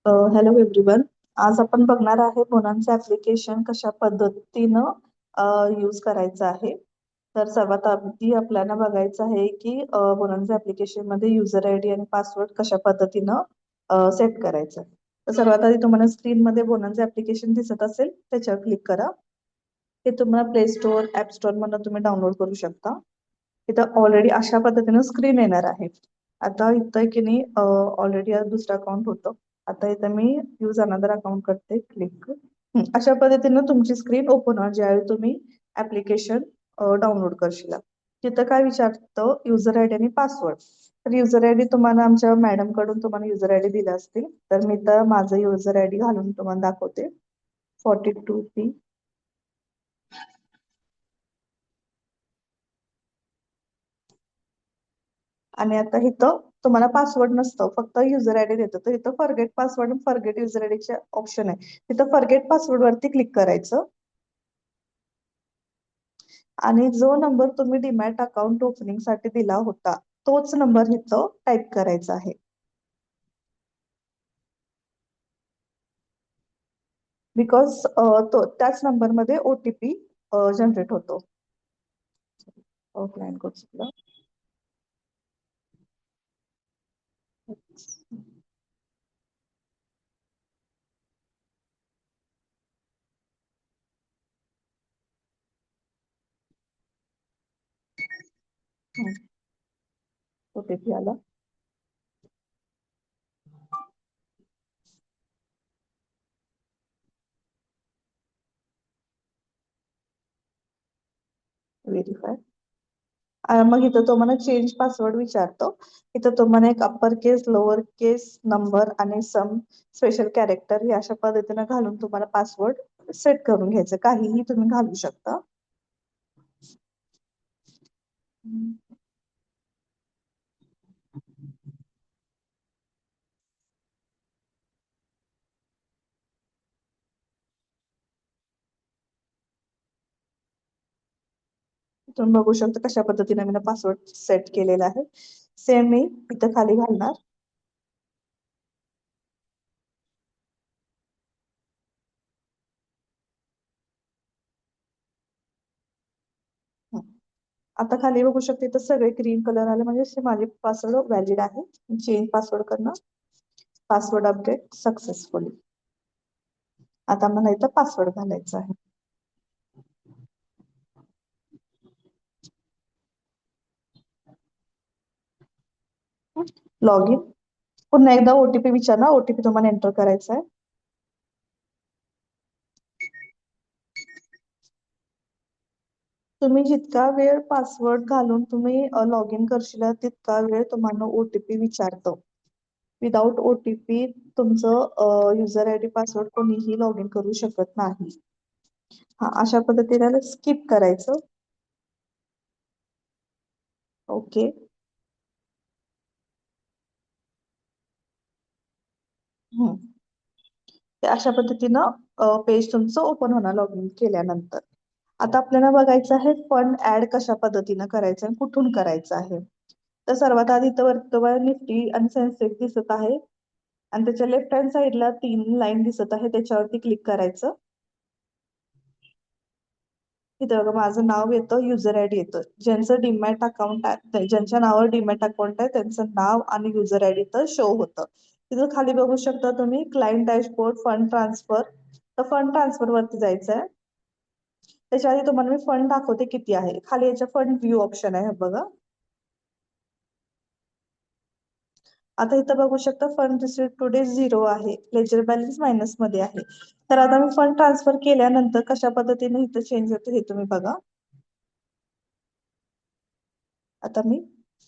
Hello everyone. आज आपण बघणार आहे बोनांचं ऍप्लिकेशन कशा पद्धतीनं यूज करायचं आहे. तर सर्वात आधी आपल्याला बघायचं आहे की बोनांचं ऍप्लिकेशन मध्ये युजर आयडी आणि पासवर्ड कशा पद्धतीनं सेट करायचं आहे. तर सर्वात आधी तुम्हाला स्क्रीन मध्ये बोनांचं ऍप्लिकेशन दिसत असेल त्याच्यावर क्लिक करा. ते तुम्हाला प्ले स्टोअर ऍप स्टोअर मधून तुम्ही डाउनलोड करू शकता. इथं ऑलरेडी अशा पद्धतीनं स्क्रीन येणार आहे. आता इथं की नाही ऑलरेडी दुसरं अकाउंट होतं. आता इथं मी यूज अनदर अकाउंट करते क्लिक. अशा पद्धतीनं तुमची स्क्रीन ओपन होणार ज्यावेळी तुम्ही ऍप्लिकेशन डाउनलोड करशील. तिथं काय विचारतं युजर आयडी आणि पासवर्ड. तर युजर आयडी तुम्हाला आमच्या मॅडम कडून तुम्हाला युजर आयडी दिला असतील. तर मी तर माझं युजर आयडी घालून तुम्हाला दाखवते. 42P. आणि आता इथं तुम्हाला पासवर्ड नसतं, फक्त युजर आयडी देतं. तर इथं फॉरगेट पासवर्ड आणि फॉरगेट युजर आयडीचे ऑप्शन आहे. तिथं फॉरगेट पासवर्ड वरती क्लिक करायचं. आणि जो नंबर तुम्ही डीमॅट अकाउंट ओपनिंग साठी दिला होता तोच नंबर इथं टाईप करायचा आहे. बिकॉज तो त्याच नंबरमध्ये ओटीपी जनरेट होतो. ऑफलाईन कोड सुद्धा ओटीपी आला. व्हेरीफाय. मग इथं तुम्हाला चेंज पासवर्ड विचारतो. इथं तुम्हाला एक अप्पर केस, लोअर केस, नंबर आणि सम स्पेशल कॅरेक्टर हे अशा पद्धतीने घालून तुम्हाला पासवर्ड सेट करून घ्यायचं. काहीही तुम्ही घालू शकता. तुम्ही बघू शकता कशा पद्धतीने मी पासवर्ड सेट केलेला आहे. सेम मी इथं खाली घालणार. आता खाली बघू शकते तर सगळे ग्रीन कलर आले म्हणजे माझे पासवर्ड व्हॅलिड आहे. चेंज पासवर्ड करणं. Password update successfully. आता मला इथं पासवर्ड घालायचा आहे. Log in. पुन्हा एकदा ओटीपी विचारणार. ओटीपी तुम्हाला एंटर करायचा आहे. तुम्ही जितका वेळ पासवर्ड घालून तुम्ही लॉग इन करशील तितका वेळ तुम्हाला ओटीपी विचारतो. विदाउट ओटीपी तुमचं युजर आयडी पासवर्ड कोणीही लॉग इन करू शकत नाही. हा, अशा पद्धतीने स्किप करायचं. ओके. ते अशा पद्धतीनं पेज तुमचं ओपन होणार लॉग इन केल्यानंतर. आता आपल्याला बघायचं आहे फंड ऍड कशा पद्धतीनं करायचं आणि कुठून करायचं आहे. तर सर्वात आधी इथं वर्तमान निफ्टी आणि सेन्सेक्स दिसत आहे आणि त्याच्या लेफ्ट हँड साईडला 3 लाईन दिसत आहे त्याच्यावरती क्लिक करायचं. इथं बघा माझं नाव येतं, युजर आयडी येतं. ज्यांचं डीमॅट अकाउंट आहे, ज्यांच्या नावावर डीमॅट अकाउंट आहे त्यांचं नाव आणि युजर आयडी तर शो होतं. तिथं खाली बघू शकता तुम्ही क्लायंट डॅशबोर्ड, फंड ट्रान्सफर. तर फंड ट्रान्सफर वरती जायचंय. त्याच्या आधी तुम्हाला मी फंड दाखवते किती आहे. खाली याच्या फंड व्ह्यू ऑप्शन आहे बघा. आता इथं बघू शकता फंड रिसीव्ह टुडे 0 आहे. लेजर बॅलन्स मायनस मध्ये आहे. तर आता मी फंड ट्रान्सफर केल्यानंतर कशा पद्धतीने इथं चेंज होतं हे तुम्ही बघा. आता मी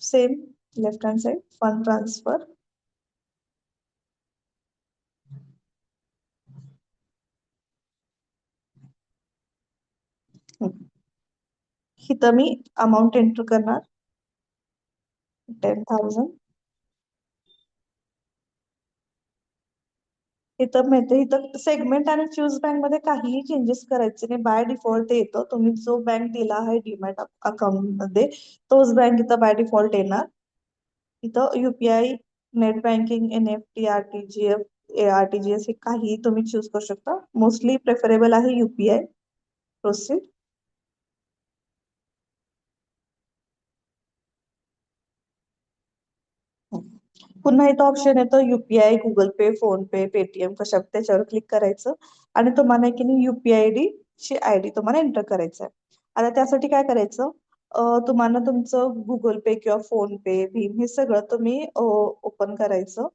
same left hand side fund transfer. इथं मी अमाऊंट एंटर करणार 10,000. इथं मिळते. इथं सेगमेंट आणि चूज बँक मध्ये काहीही चेंजेस करायचे नाही. बाय डिफॉल्ट येतो. तुम्ही जो बँक दिला आहे डीमॅट अकाउंट मध्ये तोच बँक इथं बाय डिफॉल्ट येणार. इथं UPI, net banking, NEFT, RTGF RTGS हे काही तुम्ही चूज करू शकता. मोस्टली प्रेफरेबल आहे युपीआय. प्रोसीड. पुन्हा इथं ऑप्शन येतं युपीआय, गुगल पे, फोन पे, पेटीएम कशा त्याच्यावर क्लिक करायचं आणि तुम्हाला की नाही युपीआय आयडी ची आयडी तुम्हाला एंटर करायचं आहे. आता त्यासाठी काय करायचं, तुम्हाला तुमचं गुगल पे किंवा फोन पे, भीम हे सगळं तुम्ही ओपन करायचं.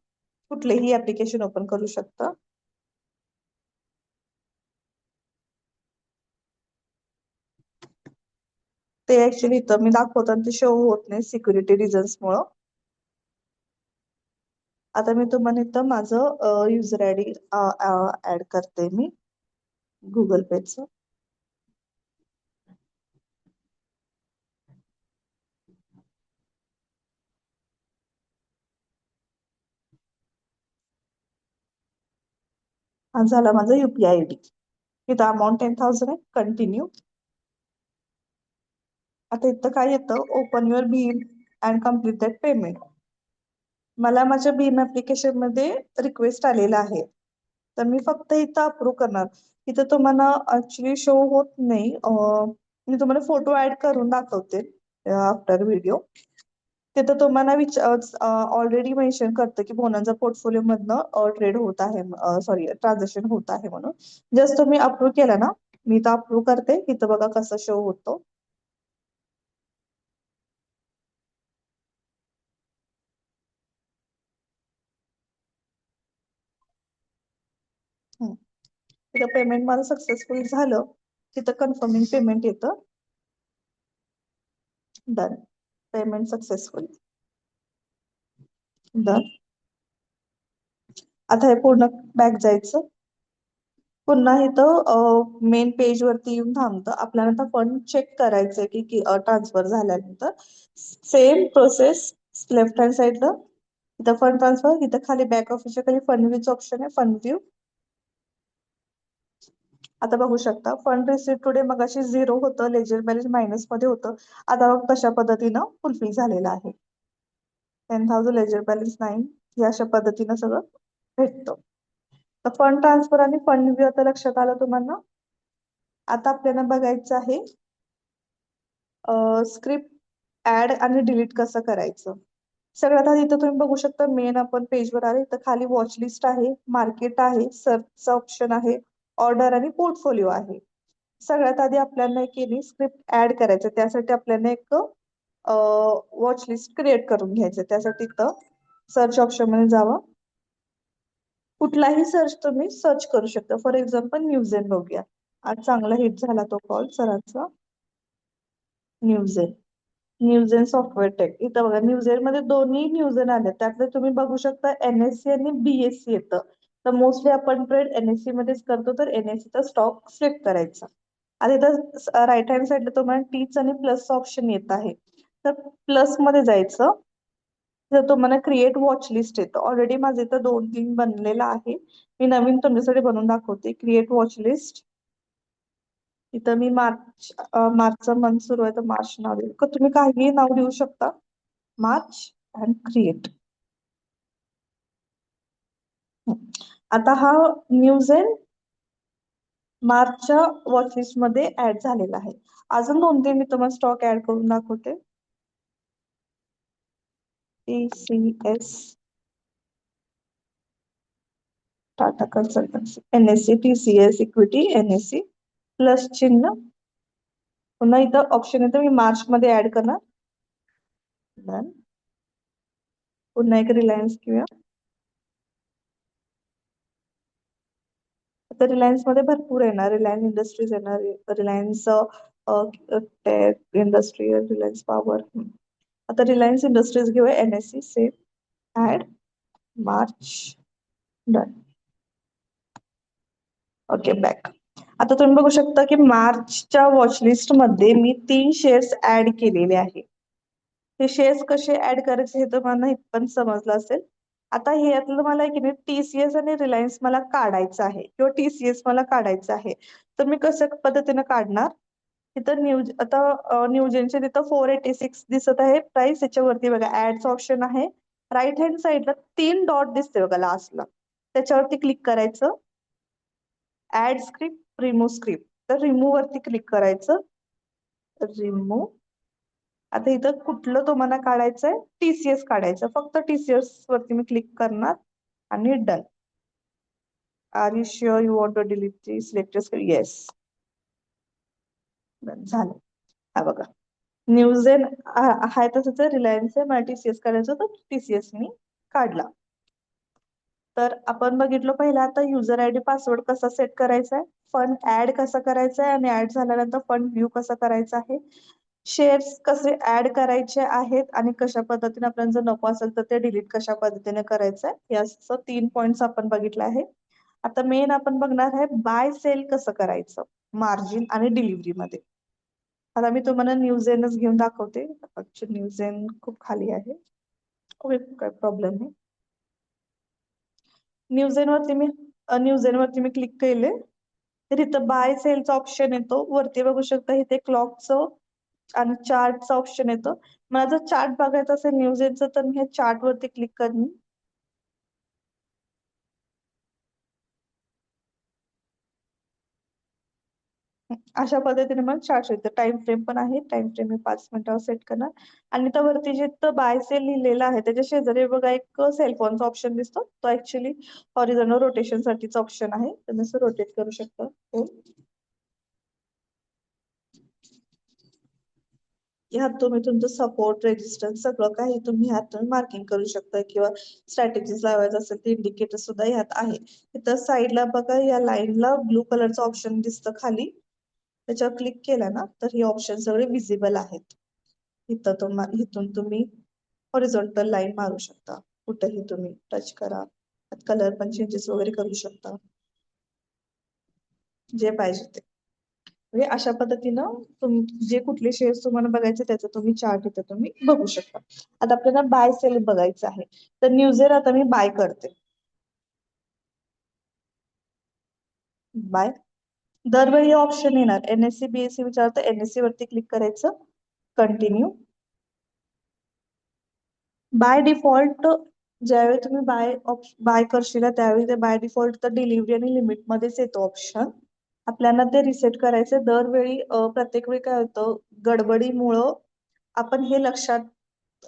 कुठलेही ऍप्लिकेशन ओपन करू शकता. ते ऍक्च्युली इथं मी दाखवताना ते शो होत नाही सिक्युरिटी रिझन्स मुळे. आता मी तुम्हाला इथं माझं युजर आयडी ऍड करते मी गुगल पेचं. हा झाला माझा युपीआय आयडी. इथं अमाऊंट 10,000 आहे. कंटिन्यू. आता इथं काय येतं, open your Bhim and complete that payment. मला माझ्या भीम ऍप्लिकेशन मध्ये रिक्वेस्ट आलेला आहे, तर मी फक्त इथं अप्रूव्ह करणार. इथं तुम्हाला ऍक्च्युली शो होत नाही. मी तुम्हाला फोटो ऍड करून दाखवते आफ्टर व्हिडिओ. तिथं तुम्हाला ऑलरेडी मेन्शन करतं की बोनांचा पोर्टफोलिओ मधनं ट्रेड होत आहे, सॉरी ट्रान्झॅक्शन होत आहे म्हणून. जस्ट तुम्ही अप्रूव्ह केला ना, मी इथं अप्रूव्ह करते. इथं बघा कसं शो होतो. तिथं पेमेंट माझं सक्सेसफुल झालं. तिथं कन्फर्मिंग पेमेंट येतं. डन. Payment successful. डन. आता हे पूर्ण बॅक जायचं. पुन्हा इथं मेन पेज वरती येऊन थांबतं. आपल्याला आता फंड चेक करायचंय की ट्रान्सफर झाल्यानंतर. सेम प्रोसेस लेफ्ट हँड साईडला इथं फंड ट्रान्सफर, इथं खाली बॅक ऑफिसच्या खाली फंड व्ह्यूचं ऑप्शन आहे. Fund view. आता बघू शकता फंड रिसीव्ह टुडे मगाशी 0 होतं, लेजर बॅलन्स मायनस मध्ये होतं. आता बघ कशा पद्धतीनं फुलफिल झालेलं आहे. 10,000 लेजर बॅलन्स 9 हे अशा पद्धतीनं सगळं भेटतं. तर फंड ट्रान्सफर आणि फंड व्ह्यू आता लक्षात आलं तुम्हाला. आता आपल्याला बघायचं आहे स्क्रिप्ट ऍड आणि डिलीट कसं करायचं. सगळ्यात आधी इथं तुम्ही बघू शकता मेन आपण पेजवर आले तर खाली वॉच लिस्ट आहे, मार्केट आहे, सर्चचा ऑप्शन आहे, ऑर्डर आणि पोर्टफोलिओ आहे. सगळ्यात आधी आपल्याला केली स्क्रिप्ट ऍड करायचं, त्यासाठी आपल्याला एक वॉच लिस्ट क्रिएट करून घ्यायचं. त्यासाठी इथं सर्च ऑप्शन मध्ये जावं. कुठलाही सर्च तुम्ही सर्च करू शकता. फॉर एक्झाम्पल न्यूजेन बघूया. आज चांगला हिट झाला तो कॉल सरांचा. न्यूजेन. Newgen software tech. इथं बघा न्यूजेन मध्ये दोन्ही न्यूजेन आले. त्यातलं तुम्ही बघू शकता एनएससी आणि बीएससी येतं. तर मोस्टली आपण ट्रेड एनएससी मध्येच करतो, तर एनएससी चा स्टॉक सिलेक्ट करायचा. आणि इथं राईट हँड साईडला तुम्हाला टीच आणि प्लस ऑप्शन येत आहे. तर प्लस मध्ये जायचं. तर तुम्हाला क्रिएट वॉच लिस्ट येतं. ऑलरेडी माझं इथं 2-3 बनलेलं आहे. मी नवीन तुमच्यासाठी बनवून दाखवते. Create watch list. इथं मी मार्चचा मंथ सुरू आहे तर मार्च नाव देऊ का, तुम्ही काहीही नाव देऊ शकता. March and create. आता हा न्यूज आहे मार्चच्या वॉचलिस्ट मध्ये ऍड झालेला आहे. अजून 2-3 मी तुम्हाला स्टॉक ऍड करून दाखवते. TCS, Tata consultancy, NSC, TCS equity, NSC plus चिन्ह. पुन्हा इथं ऑप्शन येतं मी मार्च मध्ये ऍड करणार. Done. पुन्हा एक रिलायन्स घेऊया. आता रिलायन्स मध्ये भरपूर येणार. रिलायन्स इंडस्ट्रीज येणार, Reliance Tech Industries, Reliance Power. आता रिलायन्स इंडस्ट्रीज घेऊया. NSC same add march. Done. Okay back. आता तुम्ही बघू शकता की मार्चच्या वॉचलिस्ट मध्ये मी 3 शेअर्स ऍड केलेले आहे. हे शेअर्स कसे ऍड करायचे हे तुम्हाला पण समजलं असेल. आता हे यातलं मला की नाही टीसीएस आणि रिलायन्स मला काढायचं आहे किंवा टीसीएस मला काढायचं आहे. तर मी कशा पद्धतीने काढणार. तिथं न्यूज आता न्यूजेनचे तिथं 486 दिसत आहे प्राइस. याच्यावरती बघा ऍडचं ऑप्शन आहे. राईट हँड साईडला 3 डॉट दिसते बघा लास्टला. त्याच्यावरती क्लिक करायचं, ऍड स्क्रिप्ट, रिमूव्ह स्क्रिप्ट. तर रिमूव्ह वरती क्लिक करायचं, रिमूव्ह. आता इथं कुठलं तुम्हाला काढायचंय, TCS काढायचं, फक्त TCS वरती मी क्लिक करणार आणि done. Are you sure you want to delete select? Yes, झालं. हा बघा, न्यूजेन आहे तसंच रिलायन्स आहे, मला TCS काढायचं तर TCS मी काढला. तर आपण बघितलं पहिला आता युजर आयडी पासवर्ड कसा सेट करायचा आहे, फंड ऍड कसा करायचा आहे आणि ऍड झाल्यानंतर फंड व्ह्यू कसा करायचा आहे, शेअर्स कसे ऍड करायचे आहेत आणि कशा पद्धतीने आपल्याला जर नको असेल तर ते डिलीट कशा पद्धतीने करायचं आहे, याचं 3 पॉइंट्स आपण बघितले आहे. आता मेन आपण बघणार आहे बाय सेल कसं करायचं मार्जिन आणि डिलिव्हरी मध्ये. आता मी तुम्हाला न्यूजेनच घेऊन दाखवते. न्यूजेन खूप खाली आहे, ओके, काय प्रॉब्लेम नाही. न्यूजेन वरती मी क्लिक केले तर इथं बाय सेलचा ऑप्शन येतो, वरती बघू शकता इथे क्लॉकचं आणि चार्टचं ऑप्शन येतं. मला जर चार्ट बघायचा असेल न्यूजेनचं तर मी हे चार्ट वरती क्लिक करेन. अशा पद्धतीने मग चार्ट येतं. टाइम फ्रेम पण आहे, टाइम फ्रेम मी 5 मिनिटावर सेट करणार. आणि तर वरती जे बाय सेल लिहिलेलं आहे त्याच्या शेजारी बघा एक सेलफोनचा ऑप्शन दिसतो, तो ऍक्च्युली हॉरिझॉन्टल रोटेशन साठीचा ऑप्शन आहे, तुम्ही असं रोटेट करू शकता. ह्यात तुम्ही तुमचं सपोर्ट रेजिस्टन्स सगळं काही तुम्ही ह्यात मार्किंग करू शकता, किंवा स्ट्रॅटेजीज लावायचं असेल ते इंडिकेटर सुद्धा ह्यात आहे. इथं साईडला बघा या लाईनला ब्लू कलरचं ऑप्शन दिसतं खाली, त्याच्यावर क्लिक केलं ना तर हे ऑप्शन सगळे विजिबल आहेत. इथून तुम्ही हॉरिझॉन्टल लाईन मारू शकता, कुठेही तुम्ही टच करा, कलर पण चेंजेस वगैरे करू शकता, जे पाहिजे ते. म्हणजे अशा पद्धतीनं जे कुठले शेअर्स तुम्हाला बघायचे त्याचा तुम्ही चार्ट इथं तुम्ही बघू शकता. आता आपल्याला बाय सेल बघायचं आहे, तर न्यूजेर आता मी बाय करते. बाय, दरवेळी ऑप्शन येणार NSE BSE विचारतं, NSE वरती क्लिक करायचं, कंटिन्यू. बाय डिफॉल्ट ज्यावेळी तुम्ही बाय करशील त्यावेळी ते बाय डिफॉल्ट तर डिलिव्हरी आणि लिमिट मध्येच येतो ऑप्शन. आपल्याला ते रिसेट करायचे दरवेळी. प्रत्येक वेळी काय होतं, गडबडीमुळं आपण हे लक्ष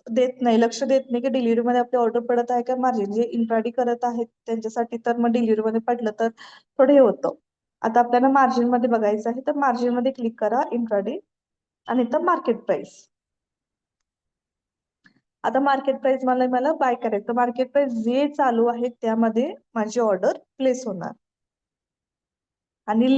देत नाही की डिलिव्हरी मध्ये आपली ऑर्डर पडत आहे का मार्जिन. जे इंट्राडी करत आहेत त्यांच्यासाठी तर मग डिलिव्हरी मध्ये पडलं तर थोडं हे होतं. आता आपल्याला मार्जिन मध्ये बघायचं आहे, तर मार्जिन मध्ये क्लिक करा, इंट्राडे, आणि इथं मार्केट प्राइस. आता मार्केट प्राइस मला बाय करायचं, मार्केट प्राइस जे चालू आहे त्यामध्ये माझी ऑर्डर प्लेस होणार. आणि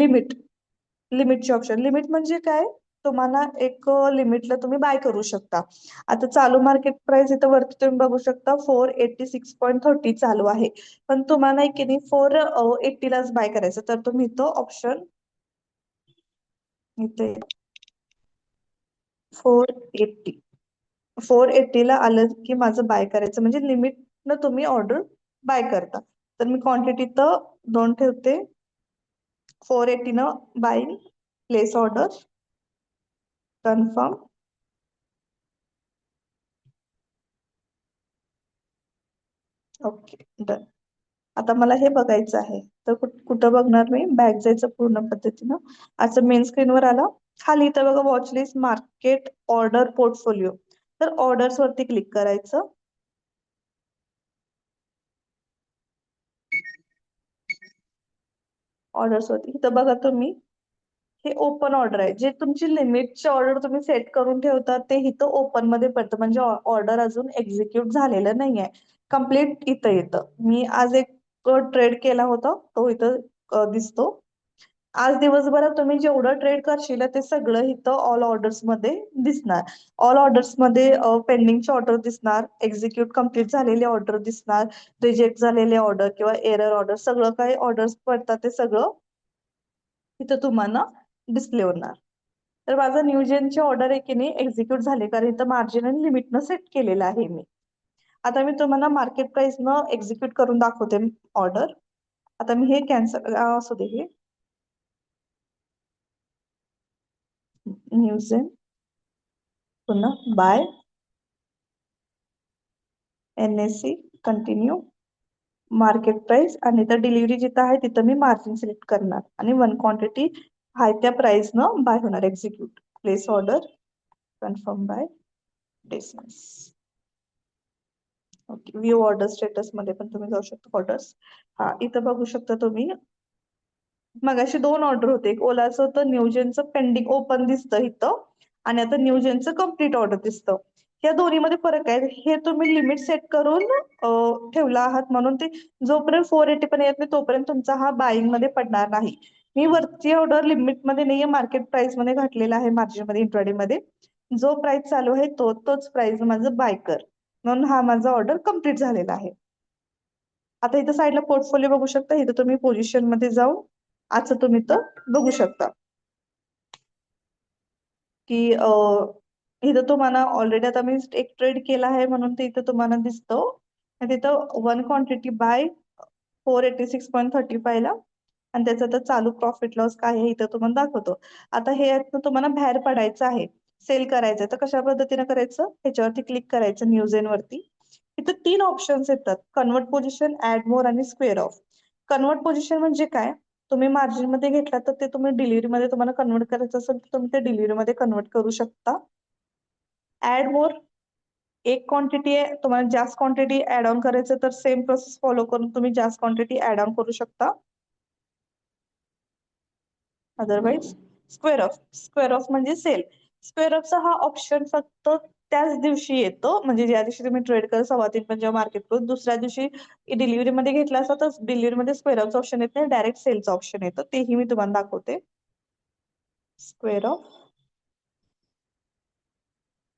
लिमिटचे ऑप्शन, लिमिट म्हणजे काय, तुम्हाला एक लिमिटला तुम्ही बाय करू शकता. आता चालू मार्केट प्राइस इथं वरती तुम्ही बघू शकता 486.30 चालू आहे, पण तुम्हाला की नाही 480 लाच बाय करायचं, तर तुम्ही इथं ऑप्शन इथे 480 ला आलं की माझं बाय करायचं, म्हणजे लिमिट न तुम्ही ऑर्डर बाय करता. तर मी क्वांटिटी तर 2 ठेवते, 480 न buy, place order, confirm. Okay, done. आता मला हे बघायचं आहे, तर कुठं बघणार मी, बॅक जायचं पूर्ण पद्धतीनं. असं मेन स्क्रीनवर आला, खाली इथं बघा watch list, market, order, portfolio. तर ऑर्डर्स वरती क्लिक करायचं. ऑर्डर्स वरती इथं बघा तुम्ही, हे ओपन ऑर्डर आहे, जे तुमची लिमिटची ऑर्डर तुम्ही सेट करून ठेवता ते इथं ओपन मध्ये पडतं, म्हणजे ऑर्डर अजून एक्झिक्यूट झालेलं नाहीये, कम्प्लीट इथं येतं. मी आज एक ट्रेड केला होता तो इथं दिसतो. आज दिवसभरात तुम्ही जेवढं ट्रेड करशील ते सगळं इथं ऑल ऑर्डर्स मध्ये दिसणार. ऑल ऑर्डर्स मध्ये पेंडिंगची ऑर्डर दिसणार, एक्झिक्यूट कम्प्लीट झालेले ऑर्डर दिसणार, रिजेक्ट झालेले ऑर्डर किंवा एरर ऑर्डर, सगळं काही ऑर्डर्स पडतात ते सगळं इथं तुम्हाला डिस्प्ले होणार. तर माझं न्यूजेनची ऑर्डर आहे की नाही एक्झिक्यूट झाले, कारण इथं मार्जिन आणि लिमिटनं सेट केलेलं आहे मी. आता मी तुम्हाला मार्केट प्राइस न एक्झिक्यूट करून दाखवते ऑर्डर. आता मी हे कॅन्सल असू दे, हे न्यूजेन, पुन्हा buy, NSE, continue. Market price आणि तर डिलिव्हरी जिथं आहे तिथं मी मार्जिन सिलेक्ट करणार आणि वन क्वांटिटी आहे त्या प्राइस न बाय होणार. Execute place order confirm by distance. Okay, view order status मध्ये पण तुम्ही जाऊ शकता. ऑर्डर्स हा इथं बघू शकता तुम्ही. मगाशी दोन ऑर्डर होते, एक ओलाचं होतं, न्यूजेनचं पेंडिंग ओपन दिसतं इथं आणि आता न्यूजेनचं कम्प्लीट ऑर्डर दिसतं. या दोन्हीमध्ये फरक आहे. हे तुम्ही लिमिट सेट करून ठेवला आहात म्हणून ते जोपर्यंत 480 पण येत नाही तोपर्यंत तुमचा हा बाईंग मध्ये पडणार नाही. मी वरची ऑर्डर लिमिट मध्ये नाहीये, मार्केट प्राइस मध्ये घातलेला आहे मार्जिन मध्ये इंट्राडे मध्ये. जो प्राइस चालू आहे तोच प्राइस माझं बाय कर, म्हणून हा माझा ऑर्डर कम्प्लीट झालेला आहे. आता इथं साईडला पोर्टफोलिओ बघू शकता. इथं तुम्ही पोझिशन मध्ये जाऊन आजचं तुम्ही तर बघू शकता की इथं तुम्हाला ऑलरेडी आता मी एक ट्रेड केला आहे म्हणून ते इथं तुम्हाला दिसतं. तिथं वन क्वांटिटी बाय 486.35 ला आणि त्याचं आता चालू प्रॉफिट लॉस काय आहे इथं तुम्हाला दाखवतो. आता हे यातनं तुम्हाला बाहेर पडायचं आहे, सेल करायचं तर कशा पद्धतीने करायचं, ह्याच्यावरती क्लिक करायचं न्यूज वरती. इथं 3 ऑप्शन्स येतात, कन्वर्ट पोझिशन, ऍड मोर आणि स्क्वेअर ऑफ. कन्वर्ट पोझिशन म्हणजे काय, तुम्ही मार्जिन मध्ये घेतला तर ते तुम्ही डिलिव्हरी मध्ये तुम्हाला कन्वर्ट करायचं असेल तर तुम्ही ते डिलिव्हरी मध्ये कन्वर्ट करू शकता. ऍड मोर, एक क्वांटिटी आहे तुम्हाला जास्त क्वांटिटी ऍड ऑन करायचं तर सेम प्रोसेस फॉलो करून तुम्ही जास्त क्वांटिटी ऍड ऑन करू शकता. Otherwise square of, square of म्हणजे सेल. स्क्वेअर ऑफचा हा ऑप्शन फक्त त्याच दिवशी येतो, म्हणजे ज्या दिवशी तुम्ही ट्रेड करा 3:15 पण जेव्हा मार्केट करून दुसऱ्या दिवशी डिलिव्हरी मध्ये घेतला असता तर डिलिव्हरी मध्ये स्क्वेअर ऑफचा ऑप्शन येत नाही, डायरेक्ट सेलचा ऑप्शन येतो. तेही मी तुम्हाला दाखवते. स्क्वेअर ऑफ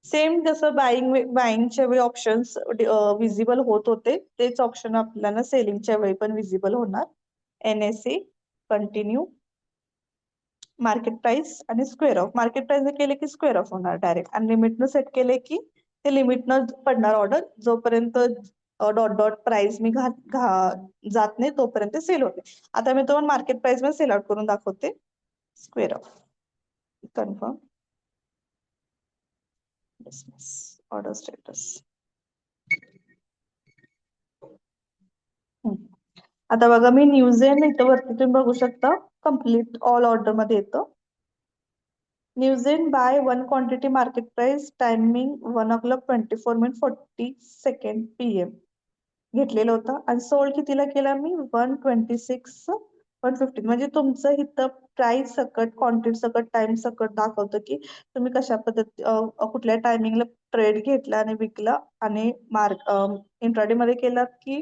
सेम जसं बाईंगच्या वेळी ऑप्शन्स विजिबल होत होते तेच ऑप्शन आपल्याला सेलिंगच्या वेळी पण विजिबल होणार. NSE कंटिन्यू, मार्केट प्राइस आणि स्क्वेअर ऑफ. मार्केट प्राइस केले की स्क्वेअर ऑफ होणार डायरेक्ट, आणि लिमिटनं सेट केले की ते लिमिटनं पडणार ऑर्डर. जोपर्यंत डॉट डॉट प्राइस मी जात नाही तोपर्यंत सेल होते. आता मी तुम्हाला मार्केट प्राइस मध्ये सेल आउट करून दाखवते. Square of confirm dismiss order status. आता बघा मी न्यूज इथं वरती तुम्ही बघू शकता कम्प्लीट ऑल ऑर्डर मध्ये येतं. News by one quantity market price timing 1:24:40 PM घेतलेलं होतं आणि सोल्ड कितीला केला मी 1:26:15. म्हणजे तुमचं इथं प्राइस सकट, क्वांटिटी सकट, टाइम सकट दाखवतं की तुम्ही कशा पद्धती कुठल्या टायमिंगला ट्रेड घेतला आणि विकला आणि इंट्राडे मध्ये केला की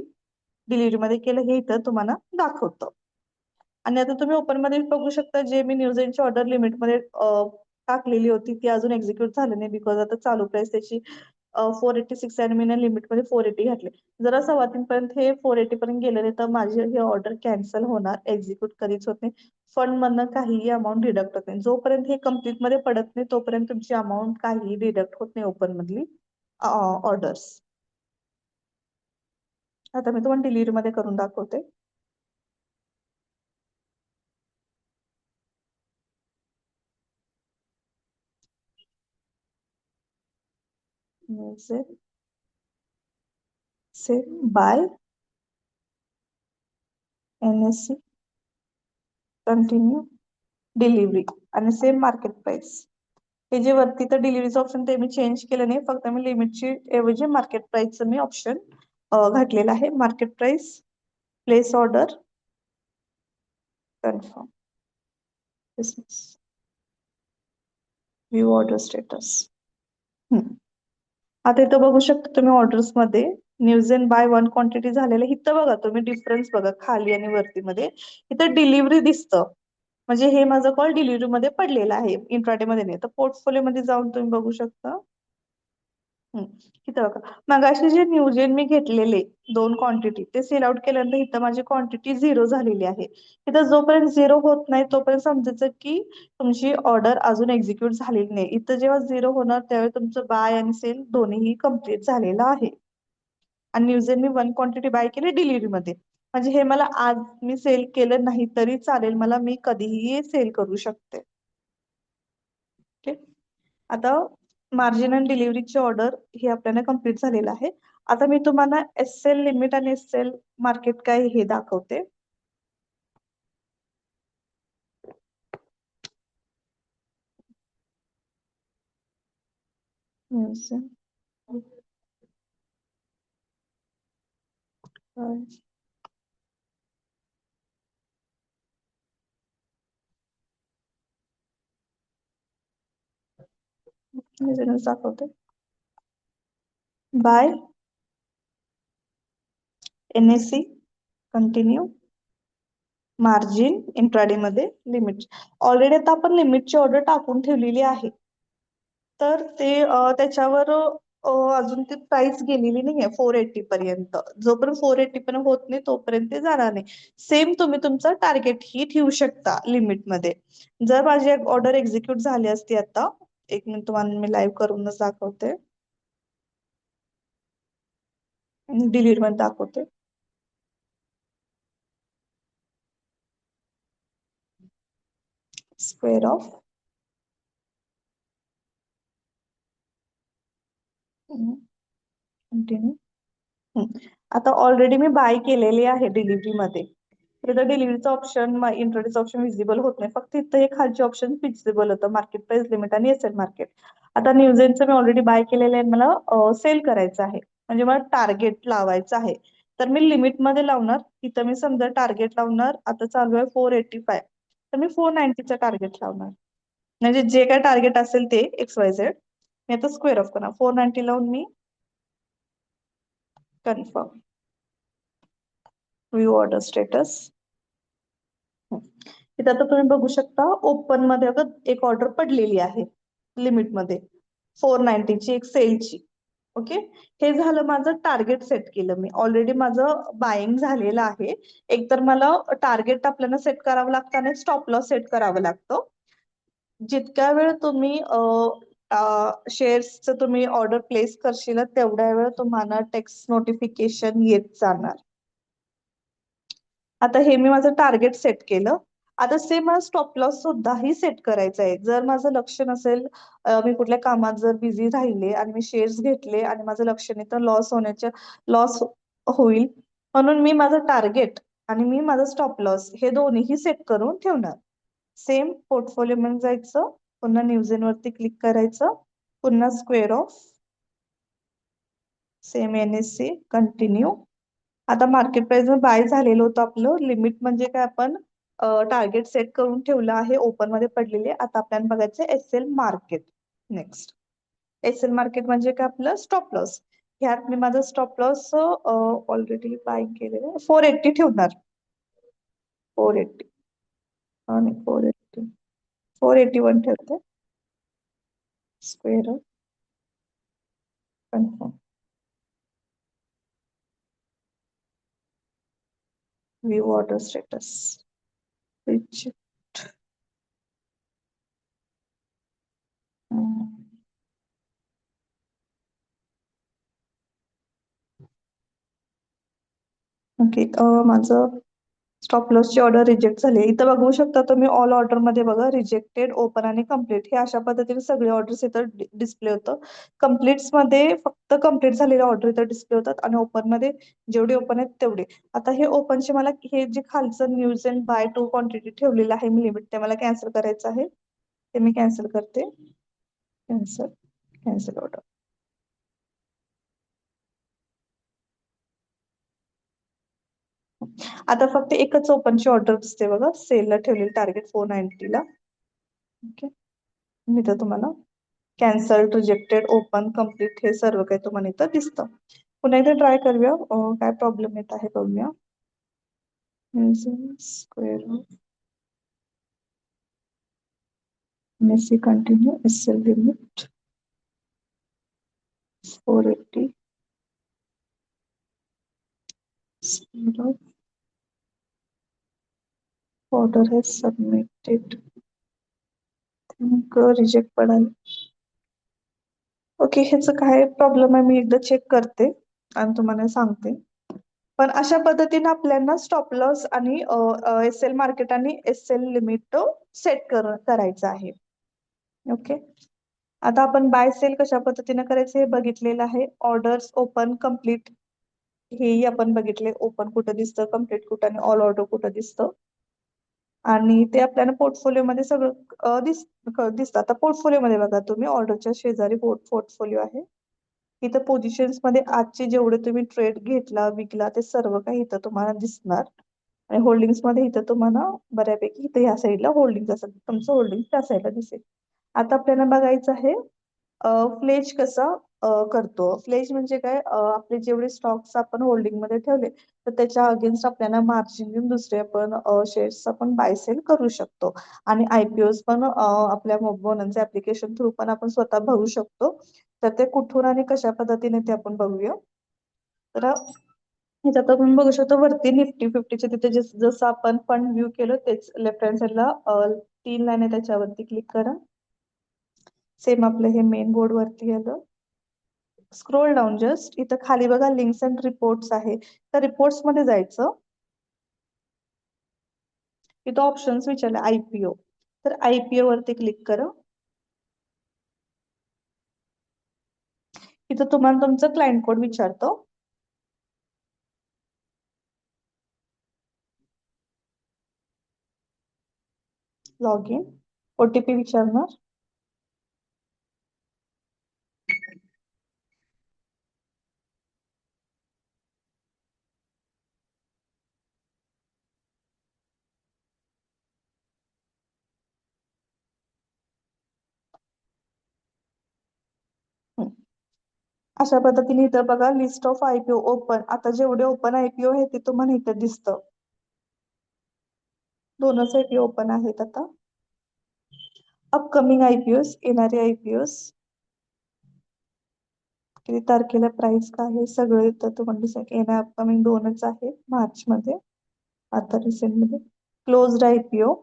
डिलिव्हरी मध्ये केलं हे इथं तुम्हाला दाखवतं. आणि आता तुम्ही ओपन मध्ये बघू शकता जे मी न्यूजेनची ऑर्डर लिमिट मध्ये टाकलेली होती ती अजून एक्झिक्यूट झाली नाही, बिकॉज आता चालू प्राइस त्याची 486 आणि मी लिमिट मध्ये 480 घातले. जर 3:15 पर्यंत हे 480 पर्यंत गेले नाही तर माझी ही ऑर्डर कॅन्सल होणार, एक्झिक्यूट कधीच होत नाही. फंड मधनं काहीही अमाऊंट डिडक्ट होत नाही. जोपर्यंत हे कम्प्लीट मध्ये पडत नाही तोपर्यंत तुमची अमाऊंट काहीही डिडक्ट होत नाही ओपन मधली ऑर्डर्स. आता मी तुम्हाला डिलिव्हरी मध्ये करून दाखवते. Same buy NSE continue delivery आणि सेम मार्केट प्राइस. हे जे वरती तर डिलिव्हरीचं ऑप्शन ते मी चेंज केलं नाही, फक्त मी लिमिटची ऐवजी मार्केट प्राइसचं मी ऑप्शन घातलेलं आहे. Market price, place order confirm business, view order status. आता इथं बघू शकता तुम्ही ऑर्डर्स मध्ये न्यूज बाय वन क्वांटिटी झालेलं. इथं बघा तुम्ही डिफरन्स बघा खाली आणि वरती मध्ये. इथं डिलिव्हरी दिसतं, म्हणजे हे माझं कॉल डिलिव्हरी मध्ये पडलेलं आहे, इंट्राडे मध्ये नाही. तर पोर्टफोलिओ मध्ये जाऊन तुम्ही बघू शकता. इथं बघा मगाशी जे न्यूजेन मी घेतलेले 2 क्वांटिटी ते सेल आउट केल्यानंतर इथं माझी क्वांटिटी 0 झालेली आहे. इथं जोपर्यंत 0 होत नाही तोपर्यंत समजायचं की तुमची ऑर्डर अजून एक्झिक्यूट झालेली नाही. इथं जेव्हा 0 होणार त्यावेळी तुमचं बाय आणि सेल दोन्हीही कम्प्लीट झालेलं आहे. आणि न्यूजेन मी वन क्वांटिटी बाय केली डिलिव्हरी मध्ये, म्हणजे हे मला आज मी सेल केलं नाही तरी चालेल, मला मी कधीही सेल करू शकते. आता मार्जिन आणि डिलिव्हरीची ऑर्डर हे आपल्याला कम्प्लीट झालेलं आहे. आता मी तुम्हाला एसएल लिमिट आणि एसएल मार्केट काय हे दाखवते. दाखवते. Buy NSC continue margin intraday मध्ये लिमिट. ऑलरेडी आता आपण लिमिटची ऑर्डर टाकून ठेवलेली आहे, तर ते त्याच्यावर अजून ती प्राइस गेलेली नाहीये 480 पर्यंत. जोपर्यंत 480 पर्यंत होत नाही तोपर्यंत ते जाणार नाही. सेम तुम्ही तुमचं टार्गेट ही ठेवू शकता लिमिट मध्ये. जर माझी ऑर्डर एक्झिक्यूट झाली असती, आता एक मिनिट तुम्हाला मी लाईव्ह करूनच दाखवते, डिलीट मध्ये दाखवते. Square of continue. आता ऑलरेडी मी बाय केलेली आहे डिलिव्हरी मध्ये, तर डिलिव्हरीचं ऑप्शन इंट्रोड्यूस ऑप्शन विजिबल होत नाही, फक्त इथं हे खालचे ऑप्शन विजिबल होतं, मार्केट प्राइस लिमिट आणि एसएल मार्केट. आता न्यूझेनचं मी ऑलरेडी बाय केलेलं आहे, मला सेल करायचं आहे, म्हणजे मला टार्गेट लावायचं आहे. तर मी लिमिट मध्ये लावणार. इथं मी समजा टार्गेट लावणार, आता चालू आहे 485, तर मी 490चं टार्गेट लावणार. म्हणजे जे काय टार्गेट असेल ते XYZ मी आता स्क्वेअर ऑफ करणार. 490 लावून मी कन्फर्म, व्ह्यू ऑर्डर स्टेटस. इथे आता तुम्ही बघू शकता, ओपन मध्ये अगं एक ऑर्डर पडलेली आहे लिमिट मध्ये 490ची, एक सेलची. ओके, हे झालं माझं टार्गेट सेट केलं मी. ऑलरेडी माझं बाईंग झालेलं आहे. एकतर मला टार्गेट आपल्याला सेट करावं लागतं आणि स्टॉप लॉस सेट करावं लागतं. जितक्या वेळ तुम्ही शेअर्सचं तुम्ही ऑर्डर प्लेस करशील तेवढ्या वेळ तुम्हाला टेक्स्ट नोटिफिकेशन येत जाणार. आता हे मी माझं टार्गेट सेट केलं. आता सेम मला स्टॉप लॉस सुद्धाही सेट करायचा आहे. जर माझं लक्ष नसेल, मी कुठल्या कामात जर बिझी राहिले आणि मी शेअर्स घेतले आणि माझं लक्ष नाही, तर लॉस होईल. म्हणून मी माझं टार्गेट आणि मी माझं स्टॉप लॉस हे दोन्हीही सेट करून ठेवणार. सेम पोर्टफोलिओ मध्ये जायचं, पुन्हा न्यूझेन वरती क्लिक करायचं, पुन्हा square of, same NSC continue. आता मार्केट प्राइस बाय झालेलं होतं आपलं. लिमिट म्हणजे काय, आपण टार्गेट सेट करून ठेवलं आहे, ओपन मध्ये पडलेले. आता आपल्याला बघायचं SL market. Next SL market म्हणजे काय, आपलं स्टॉप लॉस. ह्यात मी माझं स्टॉप लॉस ऑलरेडी बाय केलेलं 480 ठेवणार. 480 आणि 481 ठेवते. Square confirm, view order status. Okay, माझं स्टॉप लॉसची ऑर्डर रिजेक्ट झाली. इथं बघू शकता तुम्ही, ऑल ऑर्डर मध्ये बघा, रिजेक्टेड, ओपन आणि कम्प्लीट हे अशा पद्धतीने सगळे ऑर्डर्स इथं डिस्प्ले होतं. कम्प्लीट्स मध्ये फक्त कम्प्लीट झालेले ऑर्डर इथं डिस्प्ले होतात आणि ओपन मध्ये जेवढे ओपन आहेत तेवढे. आता हे ओपनचे मला हे जे खालचं news and by two quantity ठेवलेलं आहे मी लिमिट, ते मला कॅन्सल करायचं आहे. ते मी कॅन्सल करते. Cancel, cancel order. आता फक्त एकच ओपनची ऑर्डर दिसते बघा, सेलला ठेवलेली टार्गेट 490 ला. ओके, मी तर तुम्हाला कॅन्सल, रिजेक्टेड, ओपन, कम्प्लीट हे सर्व काही तुम्हाला इथं दिसतं. पुन्हा एकदा ट्राय करूया, काय प्रॉब्लेम येत आहे बघूया. स्क्वेअर मेसी कंटिन्यू एसएल लिमिट 480 ऑर्डर है सबमिटेड, रिजेक्ट पडाल. ओके, ह्याचं काय प्रॉब्लेम आहे मी एकदा चेक करते आणि तुम्हाला सांगते. पण अशा पद्धतीने आपल्याला स्टॉप लॉस आणि एसएल मार्केट आणि एसएल लिमिट सेट करायचं आहे. ओके, आता आपण बाय सेल कशा पद्धतीने करायचे हे बघितलेलं आहे. ऑर्डर्स ओपन कम्प्लीट हेही आपण बघितले. ओपन कुठं दिसतं, कम्प्लीट कुठं आणि ऑल ऑर्डर कुठं दिसतं. आणि ते आपल्याला पोर्टफोलिओ मध्ये सगळं दिसतं. आता पोर्टफोलिओ मध्ये बघा तुम्ही ऑर्डरच्या शेजारी पोर्टफोलिओ आहे. इथं पोझिशन्स मध्ये आजचे जेवढे तुम्ही ट्रेड घेतला विकला ते सर्व काही इथं तुम्हाला दिसणार. आणि होल्डिंग्स मध्ये इथं तुम्हाला बऱ्यापैकी इथं या साईडला होल्डिंग असतात. तुमचं होल्डिंग त्या साईडला दिसेल. आता आपल्याला बघायचं आहे फ्लेज कसा करतो. फ्लेज म्हणजे काय, आपले जेवढे स्टॉक्स आपण होल्डिंग मध्ये ठेवले तर त्याच्या अगेन्स्ट आपल्याला मार्जिन घेऊन दुसरे आपण शेअर्स आपण बाय सेल करू शकतो. आणि आयपीओज पण आपल्या बोनन्स ऍप्लिकेशन थ्रू पण आपण स्वतः भरू शकतो. तर ते कुठून आणि कशा पद्धतीने ते आपण बघूया. तर ह्याच्यात आपण बघू शकतो वरती निफ्टी 50च्या तिथे जसं आपण फंड व्ह्यू केलं तेच लेफ्ट हँड साईडला 3 लाईन आहे त्याच्यावरती क्लिक करा. सेम आपलं हे मेन बोर्ड वरती आलं. स्क्रोल डाऊन जस्ट इथं खाली बघा लिंक्स अँड रिपोर्ट्स आहे. तर रिपोर्ट्स मध्ये जायचं. इथं ऑप्शन्स विचारले आयपीओ. तर आयपीओ वरती क्लिक करा. इथं तुम्हाला तुमचं क्लायंट कोड विचारतो. Log in. ओटीपी विचारणार. हं. अशा पद्धतीने इथं बघा लिस्ट ऑफ आयपीओ ओपन. आता जेवढे ओपन आयपीओ आहे ते तुम्हाला इथं दिसतं. 2च आयपीओ ओपन आहेत आता. अपकमिंग आयपीओस, येणारे आयपीओस, किती तारखेला प्राइस काय आहे सगळं इथं तुम्हाला दिसेल. येणार अपकमिंग 2च आहे मार्च मध्ये, आता रिसेंट मध्ये. क्लोज्ड आयपीओ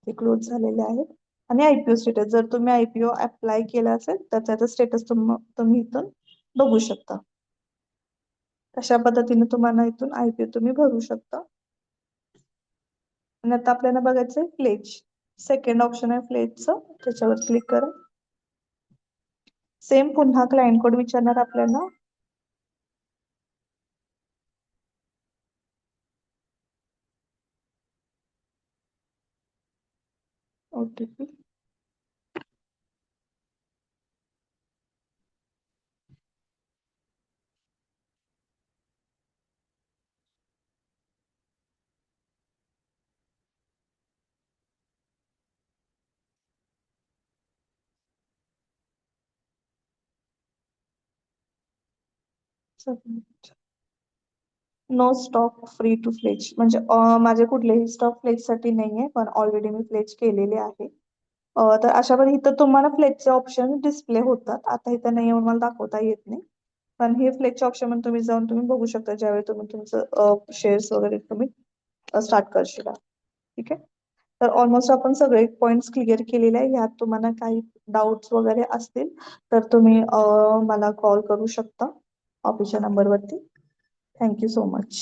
ते क्लोज झालेले आहेत. आणि आयपीओ स्टेटस जर तुम्ही आयपीओ अप्लाय केला असेल तर त्याचं स्टेटस तुम्ही इथून बघू शकता. अशा पद्धतीने तुम्हाला इथून आयपीओ तुम्ही भरू शकता. आणि आता आपल्याला बघायचंय फ्लेज. सेकंड ऑप्शन आहे फ्लेजचं, त्याच्यावर क्लिक करा. सेम पुन्हा क्लायंट कोड विचारणार आपल्याला. OTP. No stock free to pledge म्हणजे माझे कुठलेही स्टॉक फ्लेज साठी नाहीये, पण ऑलरेडी मी फ्लेज केलेले आहे. तर अशा पद्धतीने इथं तुम्हाला फ्लेजचे ऑप्शन डिस्प्ले होतात. आता इथं नाही येऊन मला दाखवता येत नाही. पण हे फ्लेजचे ऑप्शन म्हणून तुम्ही जाऊन तुम्ही बघू शकता ज्यावेळी तुम्ही तुमचं शेअर्स वगैरे तुम्ही स्टार्ट करशील. ठीक आहे. तर ऑलमोस्ट आपण सगळे पॉइंट्स क्लिअर केलेले आहे. यात तुम्हाला काही डाऊट्स वगैरे असतील तर तुम्ही मला कॉल करू शकता ऑफिसच्या नंबरवरती. Thank you so much.